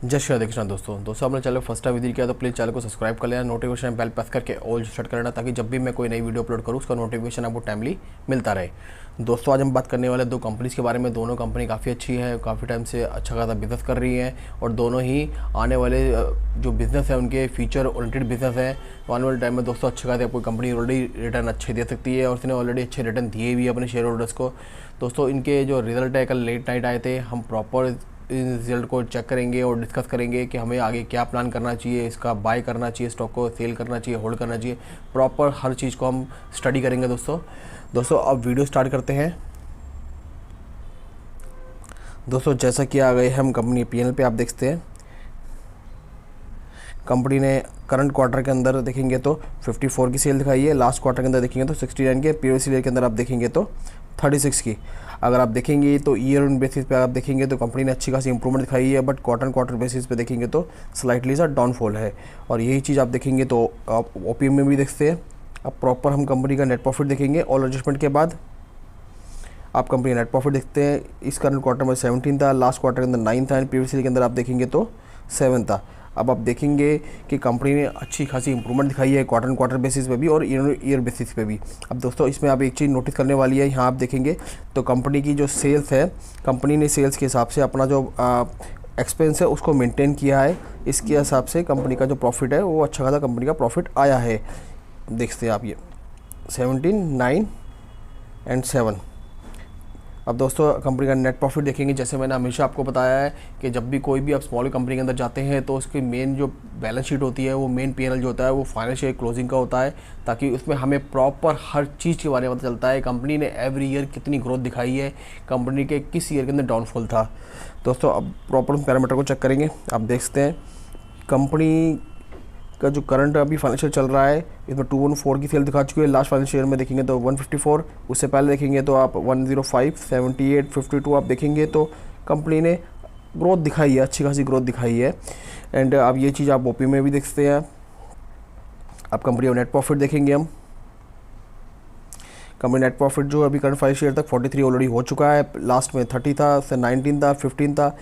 जय श्री राधे कृष्ण। दोस्तों आपने चैनल फर्स्ट टाइम विजिट किया तो प्लीज़ चैनल को सब्सक्राइब कर लेना, नोटिफिकेशन बेल प्रेस करके ऑल सेट कर लेना ताकि जब भी मैं कोई नई वीडियो अपलोड करूँ उसका नोटिफिकेशन आपको टाइमली मिलता रहे। दोस्तों आज हम बात करने वाले दो कंपनीज़ के बारे में। दोनों कंपनी काफ़ी अच्छी है, काफ़ी टाइम से अच्छा खासा बिजनेस कर रही है और दोनों ही आने वाले जो बिज़नेस है उनके फ्यूचर ओरिएंटेड बिजनेस है। तो आने वाले टाइम में दोस्तों अच्छे खासे आपको कंपनी ऑलरेडी रिटर्न अच्छे दे सकती है और इसने ऑलरेडी अच्छे रिटर्न दिए भी है अपने शेयर होल्डर्स को। दोस्तों इनके जो रिजल्ट है कल लेट नाइट आए थे, हम प्रॉपर इन रिजल्ट को चेक करेंगे और डिस्कस करेंगे कि हमें आगे क्या प्लान करना चाहिए, इसका बाय करना चाहिए, स्टॉक को सेल करना चाहिए, होल्ड करना चाहिए। प्रॉपर हर चीज़ को हम स्टडी करेंगे दोस्तों अब वीडियो स्टार्ट करते हैं। दोस्तों जैसा कि आ गए हम कंपनी पीएनएल पे, आप देखते हैं कंपनी ने करंट क्वार्टर के अंदर देखेंगे तो 54 की सेल दिखाई है, लास्ट क्वार्टर के अंदर देखेंगे तो 69 के, प्रीवियस ईयर के अंदर आप देखेंगे तो 36 की। अगर आप देखेंगे तो ईयर ऑन बेसिस पे आप देखेंगे तो कंपनी ने अच्छी खासी इंप्रूवमेंट दिखाई है, बट क्वार्टर बेसिस पे देखेंगे तो स्लाइटली सा डाउनफॉल है। और यही चीज़ आप देखेंगे तो आप ओपीएम में भी देखते हैं। अब प्रॉपर हम कंपनी का नेट प्रॉफिट देखेंगे ऑल एडजस्टमेंट के बाद। आप कंपनी नेट प्रॉफिट देखते हैं, इस करंट क्वार्टर में 17 था, लास्ट क्वार्टर के अंदर 9 था एंड प्रीवियस ईयर के अंदर आप देखेंगे तो 7 था। अब आप देखेंगे कि कंपनी ने अच्छी खासी इंप्रूवमेंट दिखाई है क्वार्टर बेसिस पे भी और ईयर बेसिस पे भी। अब दोस्तों इसमें आप एक चीज़ नोटिस करने वाली है, यहाँ आप देखेंगे तो कंपनी की जो सेल्स है, कंपनी ने सेल्स के हिसाब से अपना जो एक्सपेंस है उसको मेंटेन किया है। इसके हिसाब से कंपनी का जो प्रॉफिट है वो अच्छा खासा कंपनी का प्रॉफिट आया है। देखते हैं आप ये 17, 9 एंड 7। अब दोस्तों कंपनी का नेट प्रॉफिट देखेंगे, जैसे मैंने हमेशा आपको बताया है कि जब भी कोई भी आप स्मॉल कंपनी के अंदर जाते हैं तो उसकी मेन जो बैलेंस शीट होती है, वो मेन पीएनएल जो होता है वो फाइनेंशियल क्लोजिंग का होता है, ताकि उसमें हमें प्रॉपर हर चीज़ के बारे में पता चलता है। कंपनी ने एवरी ईयर कितनी ग्रोथ दिखाई है, कंपनी के किस ईयर के अंदर डाउनफॉल था। दोस्तों अब प्रॉपर पैरामीटर को चेक करेंगे। आप देख सकते हैं कंपनी का जो करंट अभी फाइनेंशियल चल रहा है इसमें 214 की सेल दिखा चुकी है, लास्ट फाइनेंशियल ईयर में देखेंगे तो 154, उससे पहले देखेंगे तो आप 105, 78, 52 आप देखेंगे तो कंपनी ने ग्रोथ दिखाई है, अच्छी खासी ग्रोथ दिखाई है। एंड अब ये चीज़ आप ओपी में भी देखते हैं। अब कंपनी का नेट प्रॉफिट देखेंगे हम। कंपनी नेट प्रॉफिट जो अभी करंट फाइनेंशियल ईयर तक 43 ऑलरेडी हो चुका है, लास्ट में 30 था, फिर 19 था, 15 था,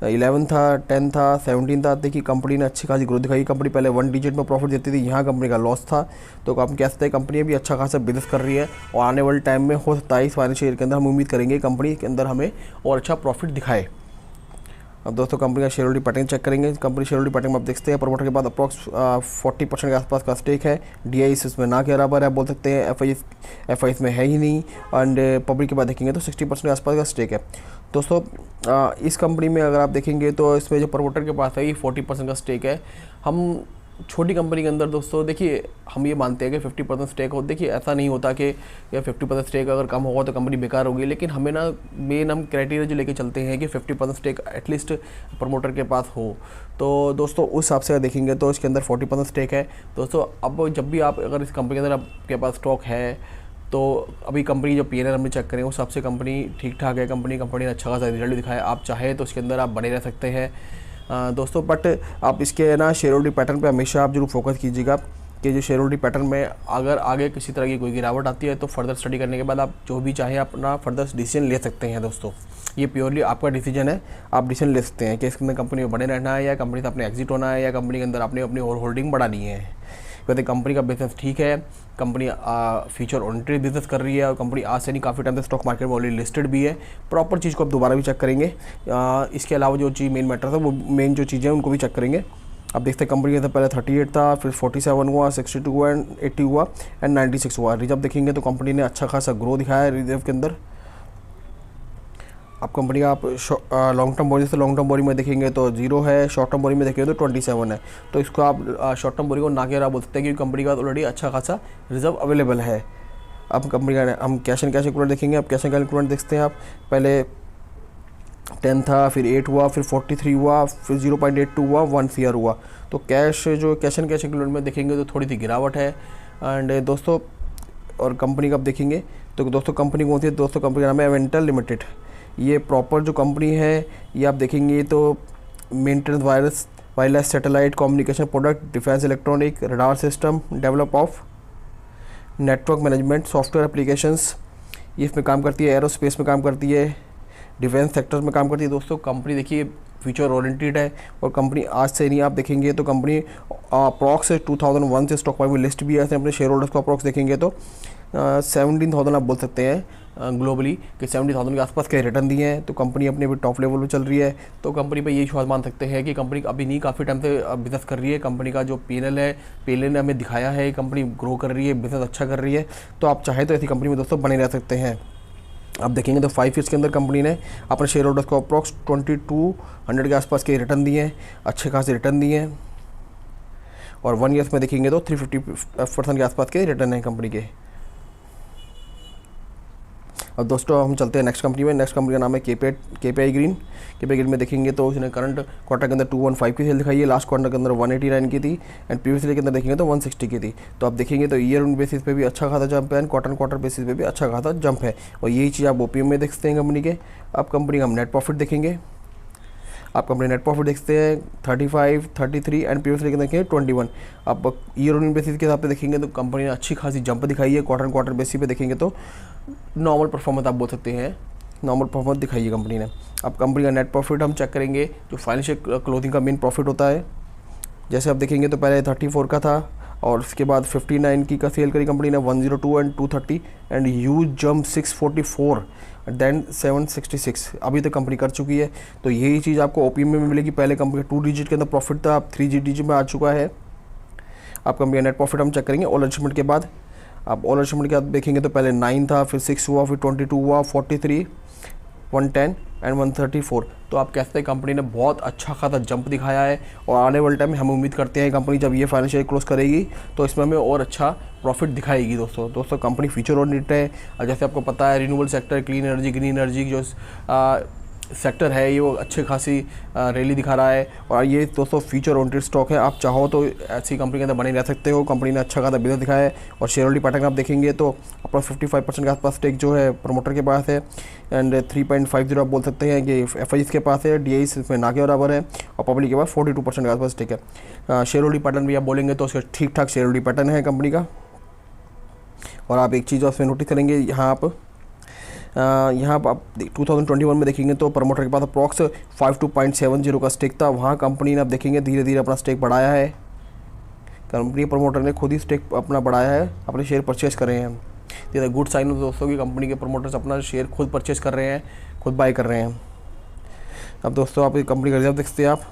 11 था, 10 था, 17 था। देखिए कंपनी ने अच्छी खासी ग्रोथ दिखाई। कंपनी पहले 1 डिजिट में प्रॉफिट देती थी, यहाँ कंपनी का लॉस था। तो हम कह सकते हैं कंपनी भी अच्छा खासा बिजनेस कर रही है और आने वाले टाइम में हो सकता है इस फाइनेंशियल ईयर के अंदर हम उम्मीद करेंगे कंपनी के अंदर हमें और अच्छा प्रॉफिट दिखाए। अब दोस्तों कंपनी का शेयर होल्डिंग पैटर्न चेक करेंगे। कंपनी शेयर होल्डिंग पैटर्न में आप देखते हैं प्रमोटर के बाद अप्रॉक्स 40% के आसपास का स्टेक है। डीआई इसमें ना के बराबर है बोल सकते हैं, एफ आई इसमें है ही नहीं। एंड पब्लिक के बाद देखेंगे तो 60% के आसपास का स्टेक है। दोस्तों इस कंपनी में अगर आप देखेंगे तो इसमें जो प्रमोटर के पास है ये 40% का स्टेक है। हम छोटी कंपनी के अंदर दोस्तों देखिए हम ये मानते हैं कि 50% स्टेक हो। देखिए ऐसा नहीं होता कि 50% स्टेक अगर कम होगा तो कंपनी बेकार होगी, लेकिन हमें ना मेन हम क्राइटेरिया जो लेके चलते हैं कि 50% स्टेक एटलीस्ट प्रमोटर के पास हो। तो दोस्तों उस हिसाब से देखेंगे तो इसके अंदर 40% स्टेक है। दोस्तों अब जब भी आप अगर इस कंपनी के अंदर आपके पास स्टॉक है तो अभी कंपनी जो पीएनएल हमने चेक करें उस हिसाब से कंपनी ठीक ठाक है। कंपनी ने अच्छा खासा रिजल्ट दिखाया, आप चाहे तो उसके अंदर आप बने रह सकते हैं दोस्तों। बट आप इसके ना शेयर होल्डिंग पैटर्न पे हमेशा आप जरूर फोकस कीजिएगा कि जो शेयर होल्डिंग पैटर्न में अगर आगे किसी तरह की कोई गिरावट आती है तो फर्दर स्टडी करने के बाद आप जो भी चाहें अपना फर्दर डिसीजन ले सकते हैं। दोस्तों ये प्योरली आपका डिसीजन है, आप डिसीजन ले सकते हैं कि इसमें कंपनी में बने रहना है या कंपनी से अपने एग्जिट होना है या कंपनी के अंदर आपने अपनी और होल्डिंग बढ़ानी है। वैसे कंपनी का बिजनेस ठीक है, कंपनी फ्यूचर ओरिएंटेड बिजनेस कर रही है और कंपनी आज से नहीं काफ़ी टाइम से स्टॉक मार्केट में ऑलरेडी लिस्टेड भी है। प्रॉपर चीज़ को आप दोबारा भी चेक करेंगे। इसके अलावा जो चीज़ मेन मैटर था वो मेन जो चीज़ें हैं उनको भी चेक करेंगे। अब देखते हैं कंपनी के पहले 38 था, फिर 47 हुआ, 62 हुआ एंड 80 हुआ एंड 96 हुआ। रिजर्व देखेंगे तो कंपनी ने अच्छा खासा ग्रो दिखाया है रिजर्व के अंदर। आप कंपनी का आप लॉन्ग टर्म बोरिंग से लॉन्ग टर्म बोरिंग में देखेंगे तो 0 है, शॉर्ट टर्म बोरिंग में देखेंगे तो 27 है। तो इसको आप शॉर्ट टर्म बोरिंग को ना के बोल सकते हैं क्योंकि कंपनी का ऑलरेडी अच्छा खासा रिजर्व अवेलेबल है। अब कंपनी का हम कैश एंड कैश इक्विवेलेंट देखेंगे। अब कैश एंड कैश इक्विवेलेंट देखते हैं आप, पहले 10 था, फिर 8 हुआ, फिर 43 हुआ, फिर 0.82 हुआ, 1 CR हुआ। तो कैश एंड कैश इक्विवेलेंट में देखेंगे तो थोड़ी सी गिरावट है। एंड दोस्तों और कंपनी का आप देखेंगे तो दोस्तों कंपनी कौन सी है, दोस्तों कंपनी का नाम है एवेंटल लिमिटेड। ये प्रॉपर जो कंपनी है ये आप देखेंगे तो maintenance wireless satellite communication product, defence electronic, radar system, develop of network management software applications, ये इसमें काम करती है। एरोस्पेस में काम करती है, डिफेंस सेक्टर में काम करती है। दोस्तों कंपनी देखिए फ्यूचर ओरिएंटेड है और कंपनी आज से नहीं, आप देखेंगे तो कंपनी अप्रॉक्स 2001 से स्टॉक मार्केट में लिस्ट भी है। ऐसे अपने शेयर होल्डर्स को अप्रॉक्स देखेंगे तो 17,000 आप बोल सकते हैं ग्लोबली कि 70,000 के आसपास के रिटर्न दिए हैं। तो कंपनी अपने भी टॉप लेवल पे चल रही है। तो कंपनी पे यही विश्वास मान सकते हैं कि कंपनी अभी नहीं, काफ़ी टाइम से बिजनेस कर रही है। कंपनी का जो P&L है, P&L ने हमें दिखाया है कंपनी ग्रो कर रही है, बिजनेस अच्छा कर रही है। तो आप चाहे तो ऐसी कंपनी में दोस्तों बने रह सकते हैं। आप देखेंगे तो 5 ईयर्स के अंदर कंपनी ने अपने शेयर होल्डर्स को अप्रॉक्स 2200 के आसपास के रिटर्न दिए हैं, अच्छे खासे रिटर्न दिए हैं। और 1 ईयर्स में देखेंगे तो 350% के आसपास के रिटर्न हैं कंपनी के। अब दोस्तों हम चलते हैं नेक्स्ट कंपनी में। नेक्स्ट कंपनी का नाम है केपीआई ग्रीन। केपीआई ग्रीन में देखेंगे तो उसने करंट क्वार्टर के अंदर 215 की सेल दिखाई है, लास्ट क्वार्टर के अंदर 189 की थी एंड प्रीवियस ईयर के अंदर देखेंगे तो 160 की थी। तो आप देखेंगे तो ईयर ऑन बेसिस पे भी अच्छा खासा जंप है एंड क्वार्टर बेसिस पे भी अच्छा खासा जंप है। और यही चीज़ आप ओपीएम में देखते हैं कंपनी के। अब कंपनी का हम नेट प्रॉफिट देखेंगे। आप कंपनी नेट प्रॉफिट देखते हैं 35, 33 एंड प्रीवियस ईयर के देखेंगे 21। आप ईयर ऑन बेसिस के हिसाब से देखेंगे तो कंपनी ने अच्छी खासी जंप दिखाई है। क्वार्टर बेसिस पे देखेंगे तो नॉर्मल परफॉर्मेंस आप बोल सकते हैं, नॉर्मल परफॉर्मेंस दिखाई है कंपनी ने। अब कंपनी का नेट प्रॉफिट हम चेक करेंगे, जो फाइनेंशियल क्लोजिंग का मेन प्रॉफिट होता है। जैसे आप देखेंगे तो पहले 34 का था और उसके बाद 59 की का सेल करी कंपनी ने, 102 and 230 and huge jump 644 then 766 अभी तक कंपनी कर चुकी है। तो यही चीज़ आपको ओपीएम में मिलेगी। पहले कंपनी 2 डिजिट के अंदर प्रॉफिट था, अब 3 डिजिट में आ चुका है। अब कंपनी का नेट प्रॉफिट हम चेक करेंगे ऑल एडजस्टमेंट के बाद। आप ऑल एडजस्टमेंट के बाद देखेंगे तो पहले 9 था, फिर 6 हुआ, फिर 22 हुआ, 43, 110 एंड 134। तो आप कहते हैं कंपनी ने बहुत अच्छा खासा जंप दिखाया है और आने वाले टाइम में हम उम्मीद करते हैं कंपनी जब ये फाइनेंशियल क्लोज करेगी तो इसमें हमें और अच्छा प्रॉफिट दिखाएगी। दोस्तों कंपनी फ्यूचर ओरिएंटेड है और जैसे आपको पता है renewable sector, clean energy, green energy जो सेक्टर है ये वो अच्छी खासी रैली दिखा रहा है और ये दोस्तों फ्यूचर ओरिएंटेड स्टॉक है। आप चाहो तो ऐसी कंपनी के अंदर बने रह सकते हो। कंपनी ने अच्छा खासा बिजनेस दिखाया है और शेयर होल्डिंग पैटर्न आप देखेंगे तो अपना 55% के आसपास स्टेक जो है प्रमोटर के पास है एंड 3.50 आप बोल सकते हैं कि एफआईज के पास है, डीआईज इसमें ना के बराबर है और पब्लिक के पास 42% के आसपास स्टेक है। शेयर होल्डिंग पैटर्न भी आप बोलेंगे तो उसका ठीक ठाक शेयर होल्डिंग पैटर्न है कंपनी का। और आप एक चीज़ उसमें नोटिस करेंगे, यहाँ पर आप 2021 में देखेंगे तो प्रमोटर के पास अप्रॉक्स 52.70 का स्टेक था। वहाँ कंपनी ने आप देखेंगे धीरे धीरे अपना स्टेक बढ़ाया है। कंपनी प्रमोटर ने खुद ही स्टेक अपना बढ़ाया है, अपने शेयर परचेज कर रहे हैं। ये गुड साइन हो दोस्तों कि कंपनी के प्रमोटर्स अपना शेयर खुद परचेज कर रहे हैं, खुद बाई कर रहे हैं। अब दोस्तों आप कंपनी का रिजर्व देखते हैं। आप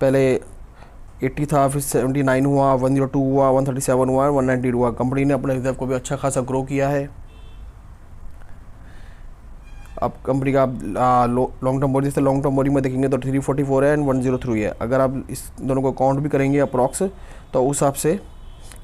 पहले 80 था, फिर 79 हुआ, 102 हुआ, 137 हुआ, 190 हुआ। कंपनी ने अपने रिजर्व को भी अच्छा खासा ग्रो किया है। अब कंपनी का लॉन्ग टर्म बोर्डिंग से लॉन्ग टर्म बोर्डिंग में देखेंगे तो 344 है एंड 103 है। अगर आप इस दोनों को काउंट भी करेंगे अप्रॉक्स तो उस हिसाब से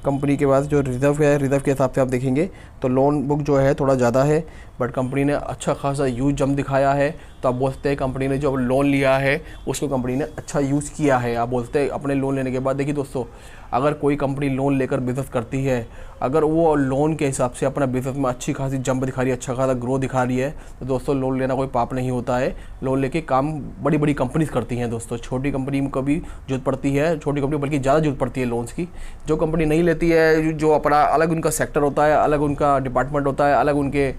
कंपनी के पास जो रिजर्व है, रिजर्व के हिसाब से आप देखेंगे तो लोन बुक जो है थोड़ा ज़्यादा है बट कंपनी ने अच्छा खासा यूज जंप दिखाया है। तो आप बोलते हैं कंपनी ने जो लोन लिया है उसको कंपनी ने अच्छा यूज़ किया है। आप बोलते हैं अपने लोन लेने के बाद, देखिए दोस्तों अगर कोई कंपनी लोन लेकर बिज़नेस करती है, अगर वो लोन के हिसाब से अपना बिज़नेस में अच्छी खासी जंप दिखा रही है, अच्छा खासा ग्रो दिखा रही है तो दोस्तों लोन लेना कोई पाप नहीं होता है। लोन लेके काम बड़ी बड़ी कंपनीज करती हैं दोस्तों, छोटी कंपनी को भी जरूरत पड़ती है, छोटी कंपनी बल्कि ज़्यादा जरूरत पड़ती है लोन्स की। जो कंपनी नहीं लेती है, जो अपना अलग उनका सेक्टर होता है, अलग उनका डिपार्टमेंट होता है, अलग उनके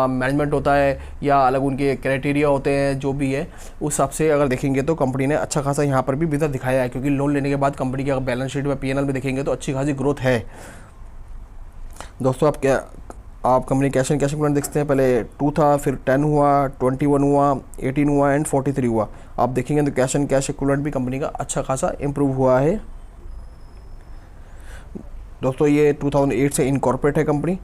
मैनेजमेंट होता है या अलग उनके क्राइटेरिया होते हैं, जो भी है उस हिसाब से अगर देखेंगे तो कंपनी ने अच्छा खासा यहाँ पर भी बिजनेस दिखाया है। क्योंकि लोन लेने के बाद कंपनी की अगर बैलेंस शीट में P&L में देखेंगे तो अच्छी खासी ग्रोथ है। दोस्तों आप company cash and cash equivalent देखते हैं। पहले 2 था, फिर 10 हुआ, 21 हुआ, 18 हुआ एंड 43 हुआ। आप देखेंगे तो कैश एंड कैश इक्विवेलेंट भी कंपनी का अच्छा खासा इंप्रूव हुआ है। दोस्तों ये 2008 से इनकॉर्पोरेट है company.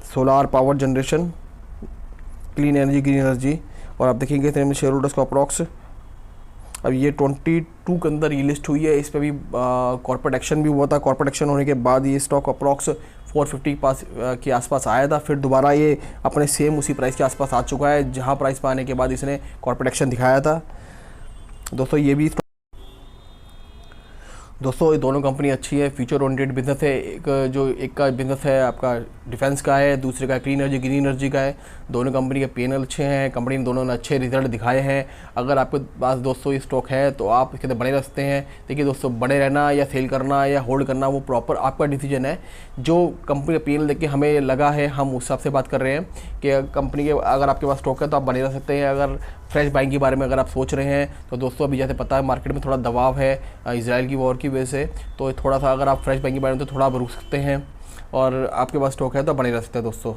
Solar power generation, clean energy, green energy. और आप देखेंगे शेयर होल्डर्स को अप्रॉक्स अब ये 22 के अंदर ये लिस्ट हुई है। इस पर भी कॉर्पोरेट एक्शन भी हुआ था। कॉर्पोरेट एक्शन होने के बाद ये स्टॉक अप्रॉक्स 450 के आसपास आया था, फिर दोबारा ये अपने सेम उसी प्राइस के आसपास आ चुका है जहां प्राइस पर आने के बाद इसने कॉर्पोरेट एक्शन दिखाया था। दोस्तों ये भी ये दोनों कंपनी अच्छी है, फ्यूचर ओरिएंटेड बिजनेस है। एक का बिजनेस है आपका डिफेंस का है, दूसरे का क्लीन एनर्जी, ग्रीन एनर्जी का है। दोनों कंपनी के P&L अच्छे हैं, कंपनी ने दोनों ने अच्छे रिजल्ट दिखाए हैं। अगर आपके पास दोस्तों ये स्टॉक है तो आप इसके अंदर बने रह सकते हैं। देखिए दोस्तों, बने रहना या सेल करना या होल्ड करना वो प्रॉपर आपका डिसीजन है। जो कंपनी का P&L देख के हमें लगा है, हम उस हिसाब से बात कर रहे हैं कि कंपनी के अगर आपके पास स्टॉक है तो आप बने रह सकते हैं। अगर फ्रेश बाइंग के बारे में अगर आप सोच रहे हैं तो दोस्तों अभी जैसे पता है मार्केट में थोड़ा दबाव है इजराइल की वॉर की वजह से, तो थोड़ा सा अगर आप फ्रेश बाइंग के बारे में तो थोड़ा आप रुक सकते हैं और आपके पास स्टॉक है तो बने रह सकते हैं दोस्तों।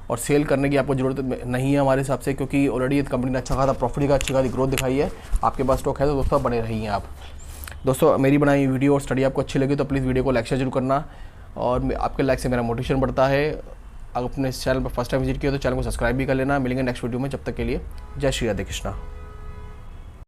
और सेल करने की आपको ज़रूरत नहीं है हमारे हिसाब से, क्योंकि ऑलरेडी कंपनी ने अच्छा खासा प्रॉफिट का अच्छी खासी ग्रोथ दिखाई है। आपके पास स्टॉक है तो दोस्तों बने रहिए आप। दोस्तों मेरी बनाई वीडियो और स्टडी आपको अच्छी लगी तो प्लीज़ वीडियो को लाइक शेयर जरूर करना, और आपके लाइक से मेरा मोटिवेशन बढ़ता है। अगर अपने इस चैनल पर फर्स्ट टाइम विजिट किया तो चैनल को सब्सक्राइब भी कर लेना। मिलेंगे नेक्स्ट वीडियो में, जब तक के लिए जय श्री राधे कृष्णा।